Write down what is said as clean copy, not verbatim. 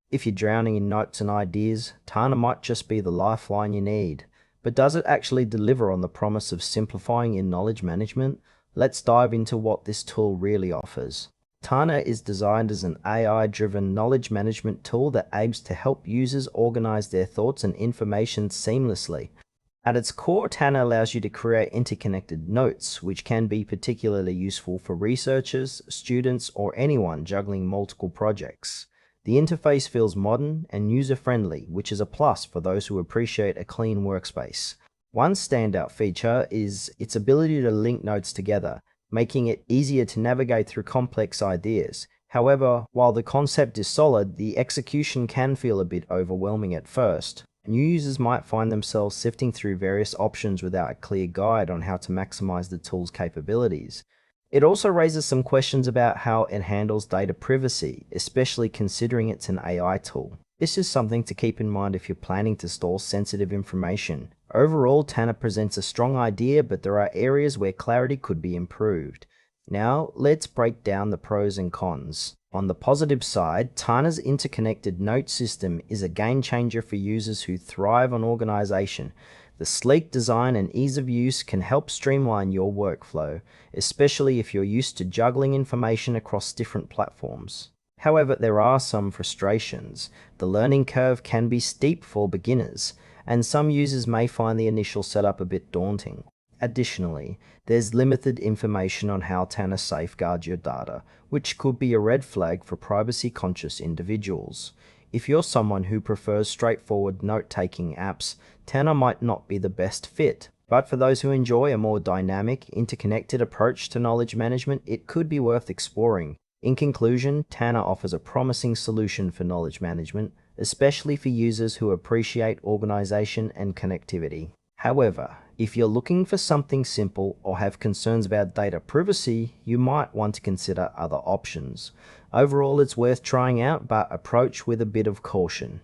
If you're drowning in notes and ideas, Tana might just be the lifeline you need. But does it actually deliver on the promise of simplifying your knowledge management? Let's dive into what this tool really offers. Tana is designed as an AI-driven knowledge management tool that aims to help users organize their thoughts and information seamlessly. At its core, Tana allows you to create interconnected notes, which can be particularly useful for researchers, students, or anyone juggling multiple projects. The interface feels modern and user-friendly, which is a plus for those who appreciate a clean workspace. One standout feature is its ability to link notes together, making it easier to navigate through complex ideas. However, while the concept is solid, the execution can feel a bit overwhelming at first. New users might find themselves sifting through various options without a clear guide on how to maximize the tool's capabilities. It also raises some questions about how it handles data privacy, especially considering it's an AI tool. This is something to keep in mind if you're planning to store sensitive information. Overall, Tana presents a strong idea, but there are areas where clarity could be improved. Now, let's break down the pros and cons. On the positive side, Tana's interconnected note system is a game changer for users who thrive on organization. The sleek design and ease of use can help streamline your workflow, especially if you're used to juggling information across different platforms. However, there are some frustrations. The learning curve can be steep for beginners, and some users may find the initial setup a bit daunting. Additionally, there's limited information on how Tana safeguards your data, which could be a red flag for privacy-conscious individuals. If you're someone who prefers straightforward note-taking apps, Tana might not be the best fit. But for those who enjoy a more dynamic, interconnected approach to knowledge management, it could be worth exploring. In conclusion, Tana offers a promising solution for knowledge management, especially for users who appreciate organization and connectivity. However, if you're looking for something simple or have concerns about data privacy, you might want to consider other options. Overall, it's worth trying out, but approach with a bit of caution.